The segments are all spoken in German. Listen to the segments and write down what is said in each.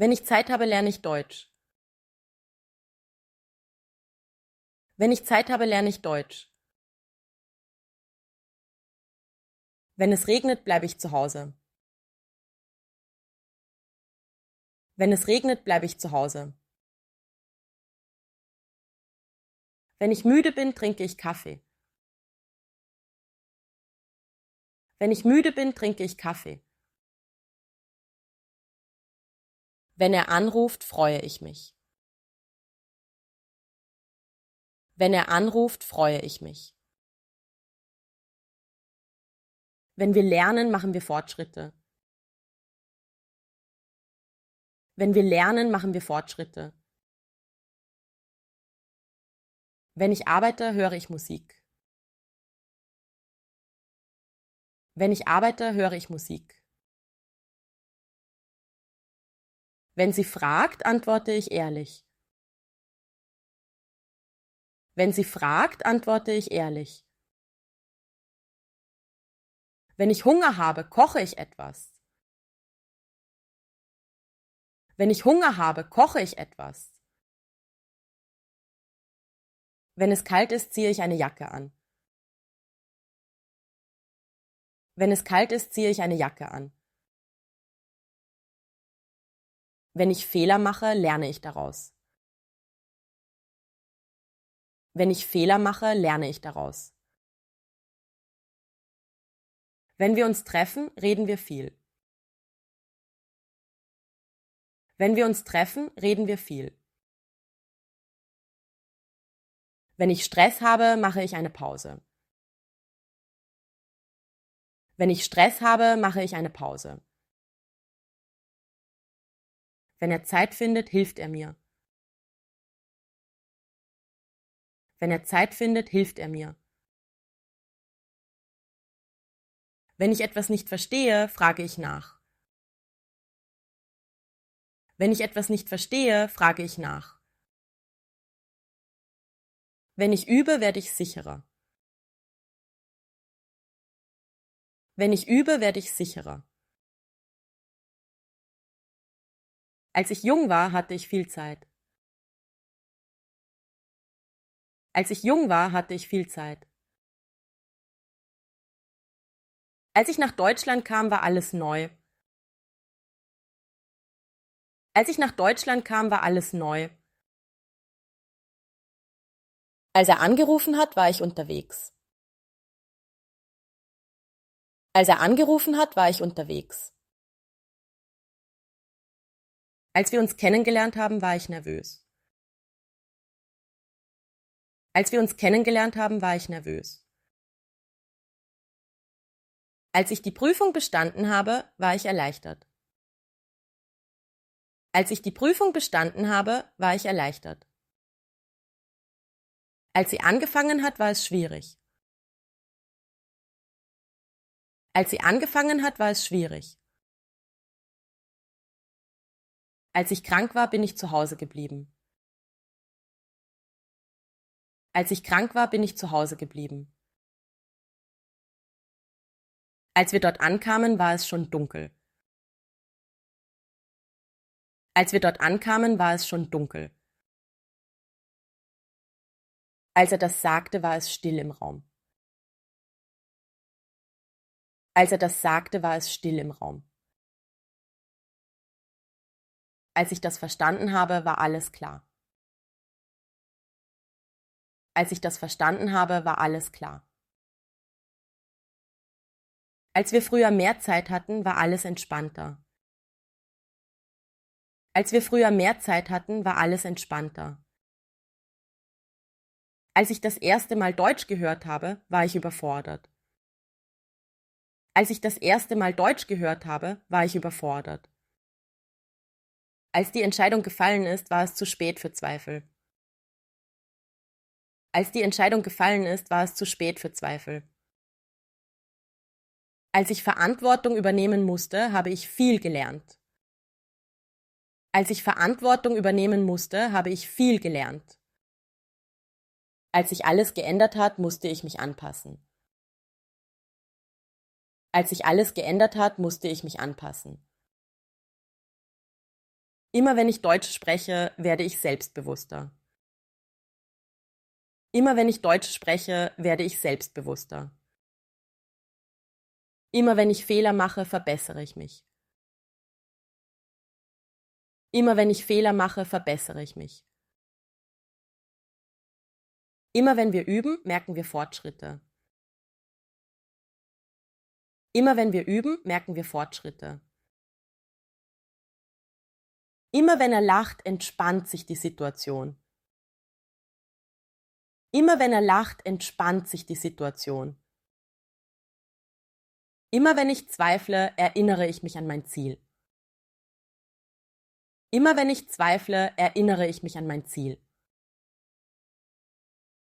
Wenn ich Zeit habe, lerne ich Deutsch. Wenn ich Zeit habe, lerne ich Deutsch. Wenn es regnet, bleibe ich zu Hause. Wenn es regnet, bleibe ich zu Hause. Wenn ich müde bin, trinke ich Kaffee. Wenn ich müde bin, trinke ich Kaffee. Wenn er anruft, freue ich mich. Wenn er anruft, freue ich mich. Wenn wir lernen, machen wir Fortschritte. Wenn wir lernen, machen wir Fortschritte. Wenn ich arbeite, höre ich Musik. Wenn ich arbeite, höre ich Musik. Wenn sie fragt, antworte ich ehrlich. Wenn sie fragt, antworte ich ehrlich. Wenn ich Hunger habe, koche ich etwas. Wenn ich Hunger habe, koche ich etwas. Wenn es kalt ist, ziehe ich eine Jacke an. Wenn es kalt ist, ziehe ich eine Jacke an. Wenn ich Fehler mache, lerne ich daraus. Wenn ich Fehler mache, lerne ich daraus. Wenn wir uns treffen, reden wir viel. Wenn wir uns treffen, reden wir viel. Wenn ich Stress habe, mache ich eine Pause. Wenn ich Stress habe, mache ich eine Pause. Wenn er Zeit findet, hilft er mir. Wenn er Zeit findet, hilft er mir. Wenn ich etwas nicht verstehe, frage ich nach. Wenn ich etwas nicht verstehe, frage ich nach. Wenn ich übe, werde ich sicherer. Wenn ich übe, werde ich sicherer. Als ich jung war, hatte ich viel Zeit. Als ich jung war, hatte ich viel Zeit. Als ich nach Deutschland kam, war alles neu. Als ich nach Deutschland kam, war alles neu. Als er angerufen hat, war ich unterwegs. Als er angerufen hat, war ich unterwegs. Als wir uns kennengelernt haben, war ich nervös. Als wir uns kennengelernt haben, war ich nervös. Als ich die Prüfung bestanden habe, war ich erleichtert. Als ich die Prüfung bestanden habe, war ich erleichtert. Als sie angefangen hat, war es schwierig. Als sie angefangen hat, war es schwierig. Als ich krank war, bin ich zu Hause geblieben. Als ich krank war, bin ich zu Hause geblieben. Als wir dort ankamen, war es schon dunkel. Als wir dort ankamen, war es schon dunkel. Als er das sagte, war es still im Raum. Als er das sagte, war es still im Raum. Als ich das verstanden habe, war alles klar. Als ich das verstanden habe, war alles klar. Als wir früher mehr Zeit hatten, war alles entspannter. Als wir früher mehr Zeit hatten, war alles entspannter. Als ich das erste Mal Deutsch gehört habe, war ich überfordert. Als ich das erste Mal Deutsch gehört habe, war ich überfordert. Als die Entscheidung gefallen ist, war es zu spät für Zweifel. Als die Entscheidung gefallen ist, war es zu spät für Zweifel. Als ich Verantwortung übernehmen musste, habe ich viel gelernt. Als ich Verantwortung übernehmen musste, habe ich viel gelernt. Als sich alles geändert hat, musste ich mich anpassen. Als sich alles geändert hat, musste ich mich anpassen. Immer wenn ich Deutsch spreche, werde ich selbstbewusster. Immer wenn ich Deutsch spreche, werde ich selbstbewusster. Immer wenn ich Fehler mache, verbessere ich mich. Immer wenn ich Fehler mache, verbessere ich mich. Immer wenn wir üben, merken wir Fortschritte. Immer wenn wir üben, merken wir Fortschritte. Immer wenn er lacht, entspannt sich die Situation. Immer wenn er lacht, entspannt sich die Situation. Immer wenn ich zweifle, erinnere ich mich an mein Ziel. Immer wenn ich zweifle, erinnere ich mich an mein Ziel.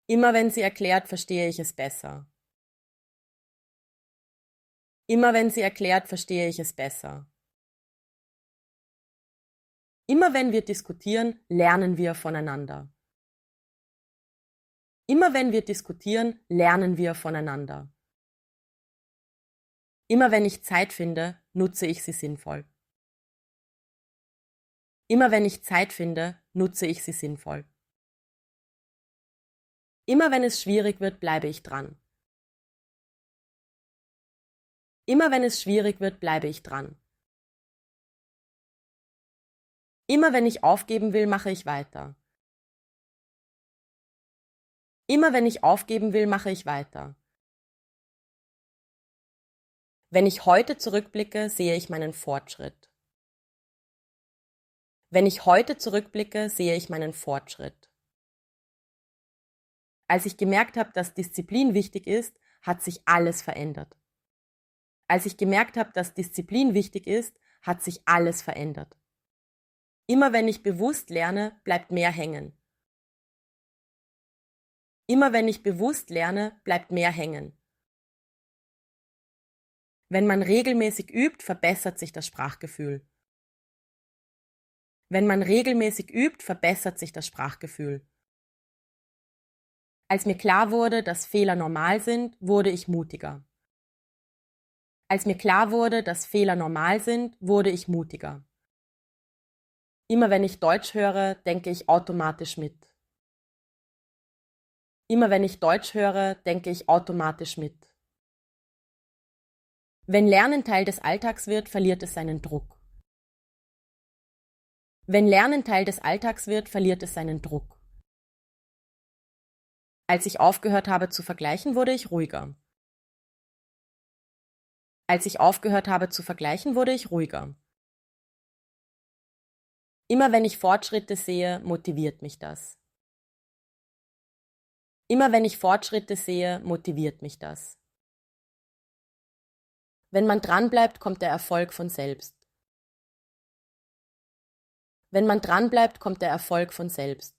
Immer wenn sie erklärt, verstehe ich es besser. Immer wenn sie erklärt, verstehe ich es besser. Immer wenn wir diskutieren, lernen wir voneinander. Immer wenn wir diskutieren, lernen wir voneinander. Immer wenn ich Zeit finde, nutze ich sie sinnvoll. Immer wenn ich Zeit finde, nutze ich sie sinnvoll. Immer wenn es schwierig wird, bleibe ich dran. Immer wenn es schwierig wird, bleibe ich dran. Immer wenn ich aufgeben will, mache ich weiter. Immer wenn ich aufgeben will, mache ich weiter. Wenn ich heute zurückblicke, sehe ich meinen Fortschritt. Wenn ich heute zurückblicke, sehe ich meinen Fortschritt. Als ich gemerkt habe, dass Disziplin wichtig ist, hat sich alles verändert. Als ich gemerkt habe, dass Disziplin wichtig ist, hat sich alles verändert. Immer wenn ich bewusst lerne, bleibt mehr hängen. Immer wenn ich bewusst lerne, bleibt mehr hängen. Wenn man regelmäßig übt, verbessert sich das Sprachgefühl. Wenn man regelmäßig übt, verbessert sich das Sprachgefühl. Als mir klar wurde, dass Fehler normal sind, wurde ich mutiger. Als mir klar wurde, dass Fehler normal sind, wurde ich mutiger. Immer wenn ich Deutsch höre, denke ich automatisch mit. Immer wenn ich Deutsch höre, denke ich automatisch mit. Wenn Lernen Teil des Alltags wird, verliert es seinen Druck. Wenn Lernen Teil des Alltags wird, verliert es seinen Druck. Als ich aufgehört habe zu vergleichen, wurde ich ruhiger. Als ich aufgehört habe zu vergleichen, wurde ich ruhiger. Immer wenn ich Fortschritte sehe, motiviert mich das. Immer wenn ich Fortschritte sehe, motiviert mich das. Wenn man dranbleibt, kommt der Erfolg von selbst. Wenn man dranbleibt, kommt der Erfolg von selbst.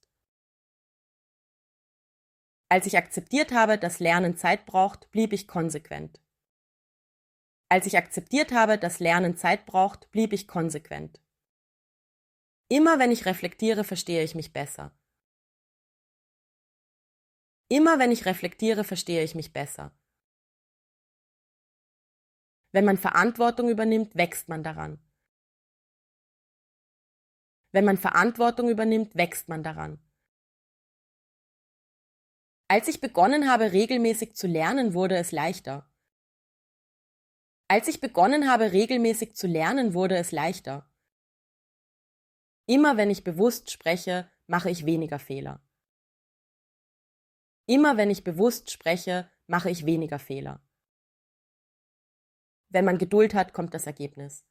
Als ich akzeptiert habe, dass Lernen Zeit braucht, blieb ich konsequent. Als ich akzeptiert habe, dass Lernen Zeit braucht, blieb ich konsequent. Immer wenn ich reflektiere, verstehe ich mich besser. Immer wenn ich reflektiere, verstehe ich mich besser. Wenn man Verantwortung übernimmt, wächst man daran. Wenn man Verantwortung übernimmt, wächst man daran. Als ich begonnen habe, regelmäßig zu lernen, wurde es leichter. Als ich begonnen habe, regelmäßig zu lernen, wurde es leichter. Immer wenn ich bewusst spreche, mache ich weniger Fehler. Immer wenn ich bewusst spreche, mache ich weniger Fehler. Wenn man Geduld hat, kommt das Ergebnis.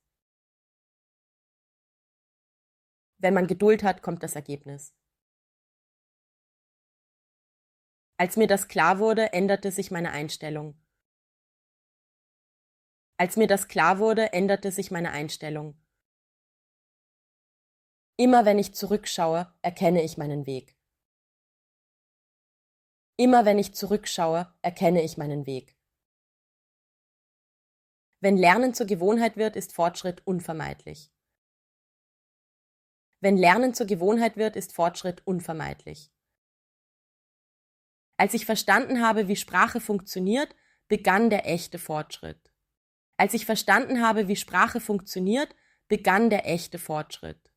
Wenn man Geduld hat, kommt das Ergebnis. Als mir das klar wurde, änderte sich meine Einstellung. Als mir das klar wurde, änderte sich meine Einstellung. Immer wenn ich zurückschaue, erkenne ich meinen Weg. Immer wenn ich zurückschaue, erkenne ich meinen Weg. Wenn Lernen zur Gewohnheit wird, ist Fortschritt unvermeidlich. Wenn Lernen zur Gewohnheit wird, ist Fortschritt unvermeidlich. Als ich verstanden habe, wie Sprache funktioniert, begann der echte Fortschritt. Als ich verstanden habe, wie Sprache funktioniert, begann der echte Fortschritt.